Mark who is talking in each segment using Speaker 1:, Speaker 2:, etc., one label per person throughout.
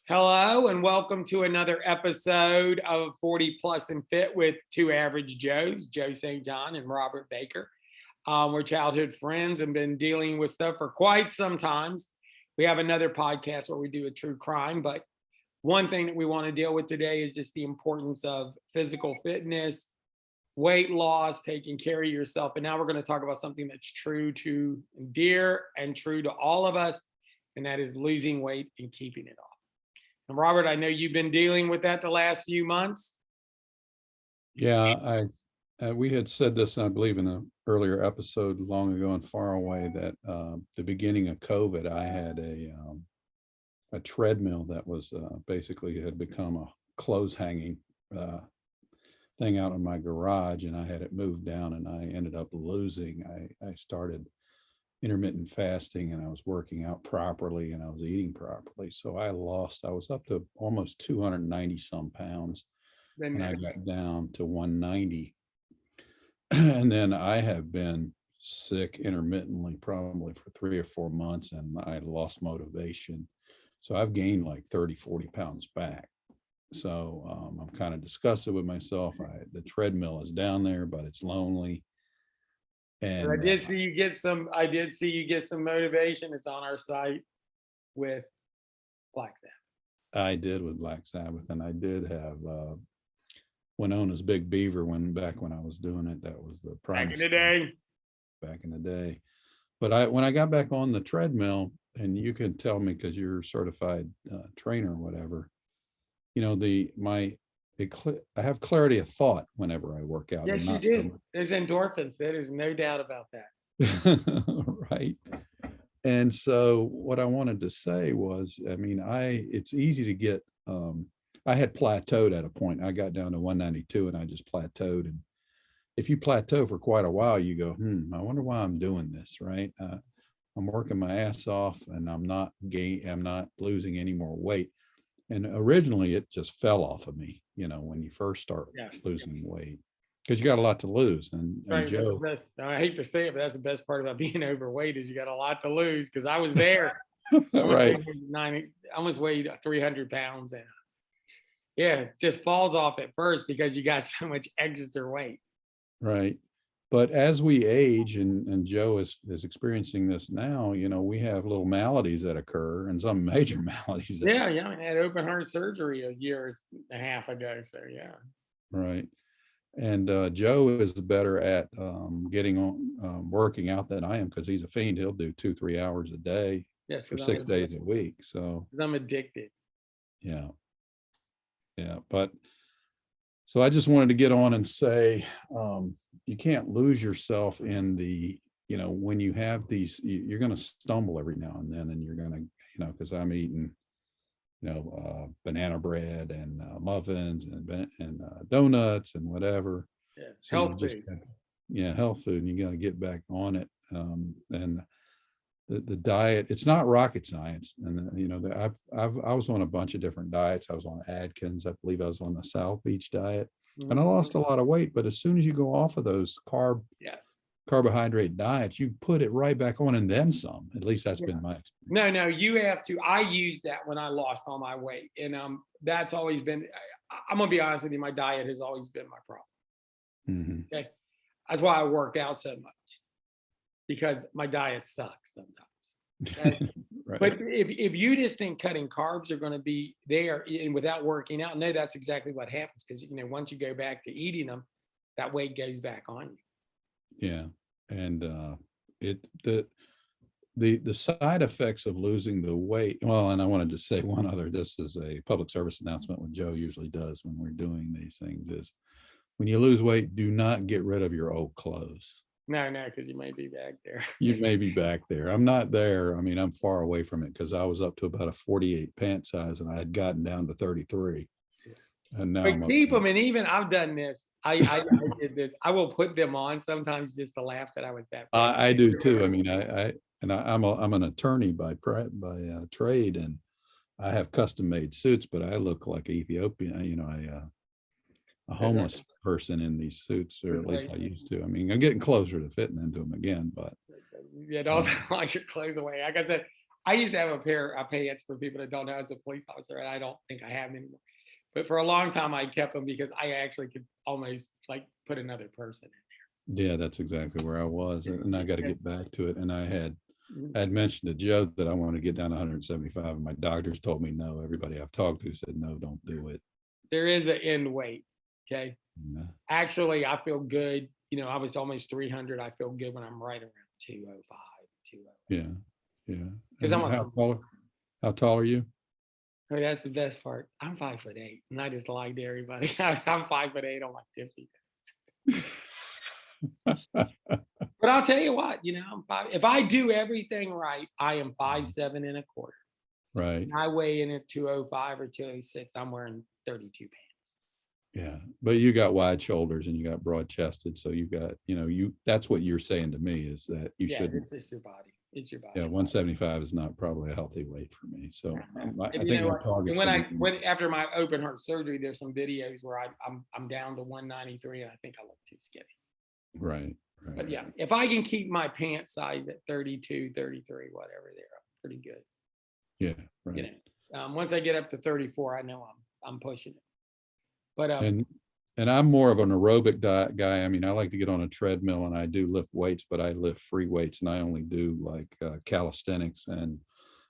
Speaker 1: Hello and welcome to another episode of 40 Plus and Fit with two average Joes, Joe St. John and Robert Baker. We're childhood friends and been dealing with stuff for quite some times. We have another podcast where we do a true crime, but one thing that we want to deal with today is just the importance of physical fitness, weight loss, taking care of yourself. And now we're going to talk about something that's true to dear and true to all of us, and that is losing weight and keeping it off. And Robert, I know you've been dealing with that the last few months.
Speaker 2: Yeah, we had said this, I believe, in an earlier episode long ago and far away that the beginning of COVID, I had a treadmill that was basically had become a clothes hanging thing out in my garage, and I had it moved down, and I ended up losing. I started intermittent fasting, and I was working out properly, and I was eating properly. So I was up to almost 290 some pounds, and I got down to 190. And then I have been sick intermittently, probably for 3 or 4 months, and I lost motivation. So I've gained like 30, 40 pounds back. So I'm kind of disgusted with myself. The treadmill is down there, but it's lonely.
Speaker 1: And I did see you get some. I did see you get some motivation. It's on our site with Black Sabbath.
Speaker 2: I did with Black Sabbath, and I did have Winona's Big Beaver back when I was doing it. That was the
Speaker 1: Back in the day.
Speaker 2: Back in the day. But when I got back on the treadmill, and you can tell me because you're a certified trainer or whatever, you know, I have clarity of thought whenever I work out.
Speaker 1: Yes, you do. There's endorphins. There's no doubt about that.
Speaker 2: Right. And so what I wanted to say was, I mean, it's easy to get, I had plateaued at a point. I got down to 192 and I just plateaued. And if you plateau for quite a while, you go, I wonder why I'm doing this, right? I'm working my ass off and I'm not losing any more weight. And originally it just fell off of me, you know, when you first start losing weight, because you got a lot to lose. And
Speaker 1: Right,
Speaker 2: Joe,
Speaker 1: I hate to say it, but that's the best part about being overweight is you got a lot to lose, because I was there.
Speaker 2: right.
Speaker 1: I almost weighed 300 pounds. And yeah, it just falls off at first because you got so much extra weight.
Speaker 2: Right. But as we age, and Joe is experiencing this now, you know, we have little maladies that occur, and some major maladies.
Speaker 1: Yeah. I had open heart surgery a year and a half ago. So yeah.
Speaker 2: Right. And Joe is better at getting on working out than I am, because he's a fiend. He'll do 2-3 hours a day for 6 days a week. So
Speaker 1: I'm addicted.
Speaker 2: Yeah. But so I just wanted to get on and say, you can't lose yourself in when you have these, you're going to stumble every now and then, and you're going to, because I'm eating, banana bread and muffins and donuts and whatever.
Speaker 1: Yeah,
Speaker 2: so
Speaker 1: health food.
Speaker 2: Health food, and you got to get back on it. And the diet, it's not rocket science. And I was on a bunch of different diets. I was on Atkins. I believe I was on the South Beach diet, and I lost a lot of weight. But as soon as you go off of those carbohydrate diets, you put it right back on and then some. At least that's been my experience.
Speaker 1: No, you have to. I used that when I lost all my weight, and that's always been. I'm gonna be honest with you. My diet has always been my problem.
Speaker 2: Mm-hmm.
Speaker 1: Okay, that's why I work out so much, because my diet sucks sometimes. Okay?
Speaker 2: Right.
Speaker 1: But if you just think cutting carbs are going to be there and without working out, no, that's exactly what happens, because once you go back to eating them, that weight goes back on you.
Speaker 2: Yeah. And the side effects of losing the weight. Well, and I wanted to say one other, this is a public service announcement, what Joe usually does when we're doing these things, is when you lose weight, do not get rid of your old clothes.
Speaker 1: No, because you may be back there.
Speaker 2: You may be back there. I'm not there. I mean, I'm far away from it, because I was up to about a 48 pant size, and I had gotten down to 33. And now
Speaker 1: but keep them, and even I've done this. I did this. I will put them on sometimes just to laugh that I was that.
Speaker 2: I do too. I mean, I'm an attorney by trade, and I have custom made suits, but I look like Ethiopian, a homeless person in these suits, or at least I used to. I mean, I'm getting closer to fitting into them again, but
Speaker 1: you don't like your clothes away. Like I said, I used to have a pair of pants for people that don't know as a police officer, and I don't think I have them anymore. But for a long time, I kept them because I actually could almost like put another person
Speaker 2: Yeah, that's exactly where I was, and I got to
Speaker 1: in.
Speaker 2: get back to it. And I had
Speaker 1: Mhm.
Speaker 2: mentioned to Joe that I wanted to get down to 175, and my doctors told me no. Everybody I've talked to said no, don't do it.
Speaker 1: There is an end weight. Okay.
Speaker 2: Yeah,
Speaker 1: Actually, I feel good. I was almost 300. I feel good when I'm right around 205, 208.
Speaker 2: yeah, yeah.
Speaker 1: Because I'm
Speaker 2: And
Speaker 1: a
Speaker 2: how tall are you?
Speaker 1: Oh, that's the best part. I'm 5'8", and I just lied to everybody. I'm 5'8" on my 50. But I'll tell you what, I'm five. If I do everything right, I am 5'7" and a quarter.
Speaker 2: Right.
Speaker 1: And I weigh in at 205 or 206. I'm wearing 32 pounds.
Speaker 2: Yeah, but you got wide shoulders and you got broad chested, so you got, that's what you're saying to me is that you
Speaker 1: Yeah,
Speaker 2: shouldn't.
Speaker 1: it's just your body. It's your
Speaker 2: Yeah,
Speaker 1: body.
Speaker 2: 175 is not probably a healthy weight for me. So I
Speaker 1: And
Speaker 2: think my
Speaker 1: and
Speaker 2: target's
Speaker 1: when
Speaker 2: gonna
Speaker 1: I
Speaker 2: be
Speaker 1: when after my open heart surgery, there's some videos where I'm down to 193, and I think I look too skinny.
Speaker 2: right, right.
Speaker 1: But yeah, if I can keep my pant size at 32, 33, whatever, there, I'm pretty good.
Speaker 2: Yeah, right.
Speaker 1: Once I get up to 34, I know I'm pushing it. But
Speaker 2: And I'm more of an aerobic diet guy. I mean, I like to get on a treadmill and I do lift weights, but I lift free weights and I only do like calisthenics and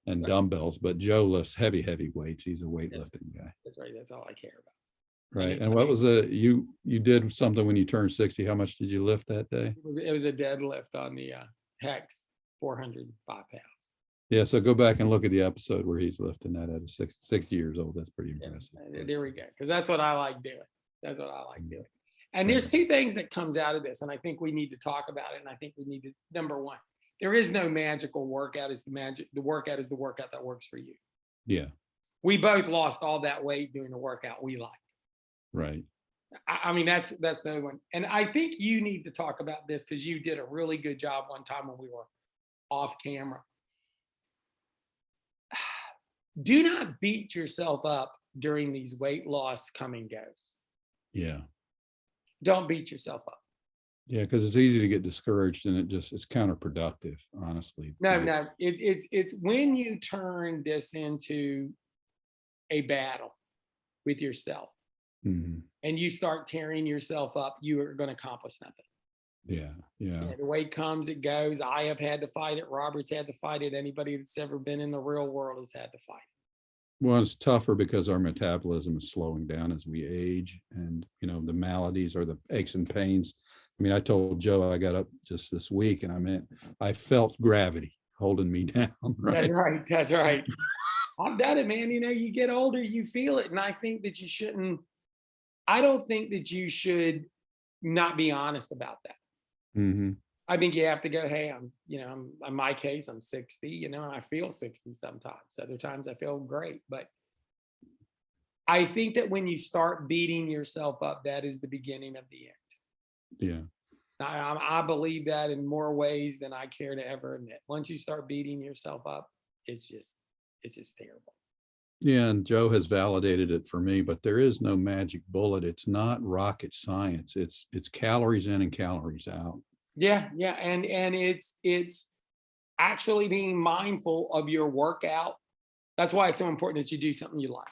Speaker 1: Right.
Speaker 2: dumbbells. But Joe lifts heavy weights. He's a
Speaker 1: That's,
Speaker 2: weightlifting guy.
Speaker 1: that's right. That's all I care about.
Speaker 2: Right. And what was you did something when you turned 60? How much did you lift that day?
Speaker 1: It was a deadlift on the Hex, 405 pounds.
Speaker 2: Yeah. So go back and look at the episode where he's lifting that at 60 years old. That's pretty impressive.
Speaker 1: Yeah, there we go. Because that's what I like doing. That's what I like doing. And
Speaker 2: Right.
Speaker 1: there's two things that comes out of this, and I think we need to talk about it. And I think we need to, number one, there is no magical workout. The workout is the workout that works for you.
Speaker 2: Yeah.
Speaker 1: We both lost all that weight doing the workout we liked.
Speaker 2: Right.
Speaker 1: I mean, that's the other one. And I think you need to talk about this because you did a really good job one time when we were off camera. Do not beat yourself up during these weight loss come and goes.
Speaker 2: Yeah.
Speaker 1: Don't beat yourself up.
Speaker 2: Yeah, because it's easy to get discouraged and it's counterproductive, honestly.
Speaker 1: No. It's when you turn this into a battle with yourself
Speaker 2: Mhm.
Speaker 1: and you start tearing yourself up, you are going to accomplish nothing.
Speaker 2: Yeah.
Speaker 1: The way it comes, it goes. I have had to fight it. Robert's had to fight it. Anybody that's ever been in the real world has had to fight it.
Speaker 2: Well, it's tougher because our metabolism is slowing down as we age, and the maladies or the aches and pains. I mean, I told Joe I got up just this week, and I felt gravity holding me down.
Speaker 1: That's
Speaker 2: Right.
Speaker 1: right. That's right. I've done it, man. You get older, you feel it. And I think that you shouldn't, I don't think that you should not be honest about that.
Speaker 2: Hmm.
Speaker 1: I think you have to go, hey, I'm in my case, I'm 60, and I feel 60 sometimes. Other times I feel great. But I think that when you start beating yourself up, that is the beginning of the end.
Speaker 2: Yeah.
Speaker 1: I believe that in more ways than I care to ever admit. Once you start beating yourself up, it's just terrible.
Speaker 2: Yeah, and Joe has validated it for me, but there is no magic bullet. It's not rocket science. It's calories in and calories out.
Speaker 1: Yeah, and it's actually being mindful of your workout. That's why it's so important that you do something you like.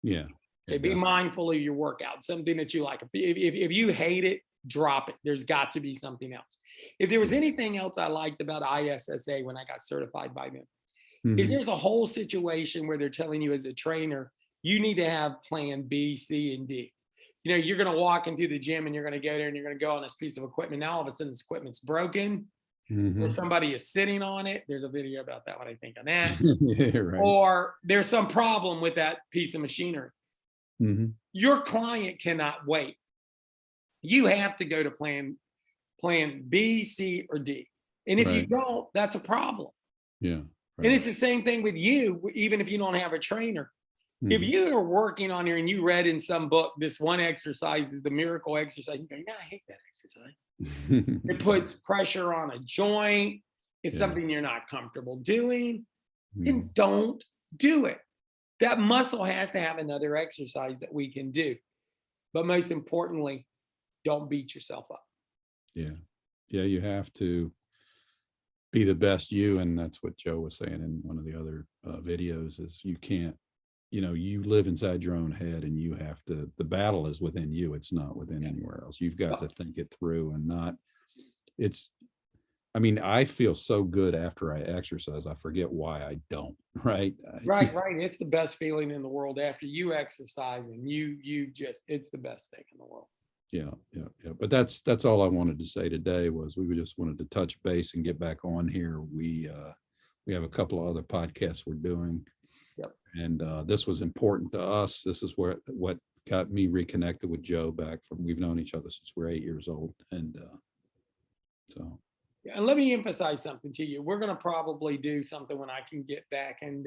Speaker 2: Yeah.
Speaker 1: Okay, be mindful of your workout, something that you like. If you hate it, drop it. There's got to be something else. If there was anything else I liked about ISSA when I got certified by them, if
Speaker 2: Mhm.
Speaker 1: there's a whole situation where they're telling you as a trainer, you need to have plan B, C, and D. You're going to walk into the gym and you're going to go there and you're going to go on this piece of equipment. Now all of a sudden this equipment's broken, or
Speaker 2: Mhm.
Speaker 1: somebody is sitting on it. There's a video about that when I think of that.
Speaker 2: Yeah, right.
Speaker 1: Or there's some problem with that piece of machinery.
Speaker 2: Mhm.
Speaker 1: Your client cannot wait. You have to go to plan B, C, or D. And if you
Speaker 2: Right.
Speaker 1: don't, that's a problem.
Speaker 2: Yeah.
Speaker 1: And
Speaker 2: Right.
Speaker 1: it's the same thing with you, even if you don't have a trainer. If
Speaker 2: Mhm.
Speaker 1: you are working on here and you read in some book, this one exercise is the miracle exercise, you go, I hate that exercise. It puts pressure on a joint. It's
Speaker 2: Yeah.
Speaker 1: something you're not comfortable doing. Then
Speaker 2: Mhm.
Speaker 1: don't do it. That muscle has to have another exercise that we can do. But most importantly, don't beat yourself up.
Speaker 2: Yeah. Yeah, you have to. be the best you. And that's what Joe was saying in one of the other videos is you can't, you live inside your own head and you have to, the battle is within you. It's not within anywhere else. You've got to think it through and not, it's, I mean, I feel so good after I exercise. I forget why I don't, right?
Speaker 1: Right. It's the best feeling in the world after you exercise and it's the best thing in the world.
Speaker 2: Yeah. But that's all I wanted to say today was we just wanted to touch base and get back on here. We have a couple of other podcasts we're doing.
Speaker 1: Yep.
Speaker 2: And this was important to us. This is what got me reconnected with Joe back from, we've known each other since we're 8 years old. And so.
Speaker 1: And let me emphasize something to you. We're going to probably do something when I can get back, and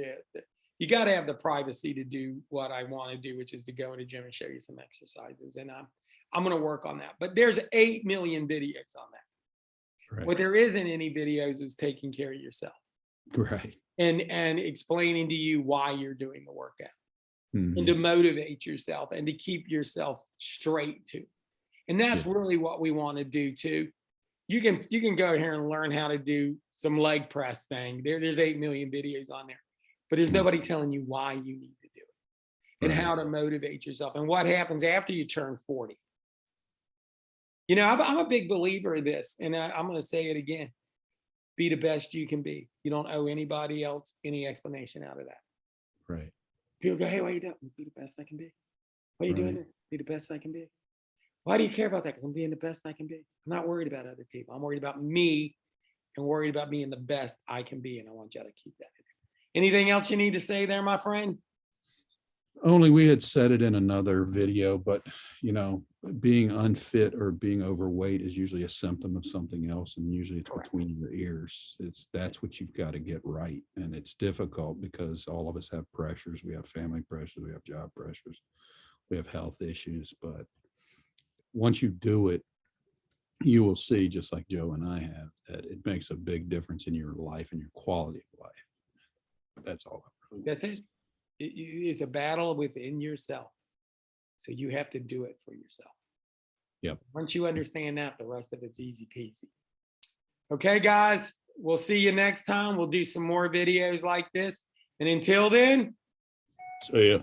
Speaker 1: you got to have the privacy to do what I want to do, which is to go in the gym and show you some exercises. And I'm going to work on that. But there's 8 million videos on that.
Speaker 2: Right.
Speaker 1: What there isn't any videos is taking care of yourself.
Speaker 2: Right.
Speaker 1: And explaining to you why you're doing the workout,
Speaker 2: Mm-hmm.
Speaker 1: and to motivate yourself and to keep yourself straight too. And that's really what we want to do too. You can go here and learn how to do some leg press thing. There's 8 million videos on there, but there's nobody telling you why you need to do it and how to motivate yourself and what happens after you turn 40. I'm a big believer in this, and I'm going to say it again. Be the best you can be. You don't owe anybody else any explanation out of that.
Speaker 2: Right.
Speaker 1: People go, hey, why are you doing? Be the best I can be. Why are you doing this? Be the best I can be. Why do you care about that? Because I'm being the best I can be. I'm not worried about other people. I'm worried about me and worried about being the best I can be. And I want you to keep that in there. Anything else you need to say there, my friend?
Speaker 2: Only we had said it in another video, but being unfit or being overweight is usually a symptom of something else. And usually it's between your ears. That's what you've got to get right. And it's difficult because all of us have pressures. We have family pressures. We have job pressures. We have health issues, but once you do it, you will see, just like Joe and I have, that it makes a big difference in your life and your quality of life. That's all.
Speaker 1: That's it. It's a battle within yourself. So you have to do it for yourself.
Speaker 2: Yep.
Speaker 1: Once you understand that, the rest of it's easy peasy. Okay, guys, we'll see you next time. We'll do some more videos like this. And until then,
Speaker 2: see ya.